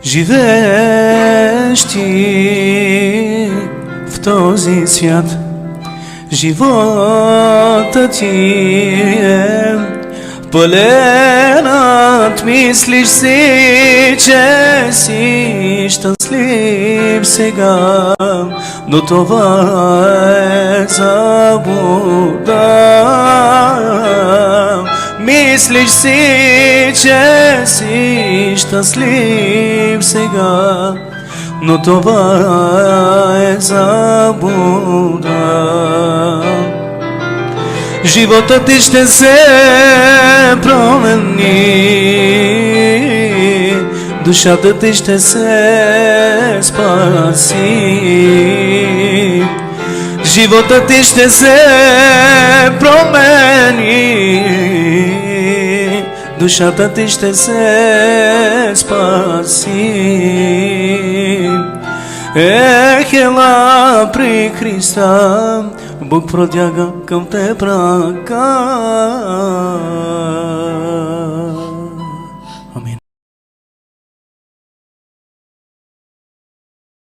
Живееш ти в този свят, живота ти е пълен, мислиш си, че си щастлив сега, но това е заблуда. Мислиш си, че си щастлив сега, но това е заблуда. Животът ти ще се промени, душата ти ще се спаси. Животът ти ще се промени, душата ти ще се спаси. Ела при Христа, Бог протяга към теб ръка.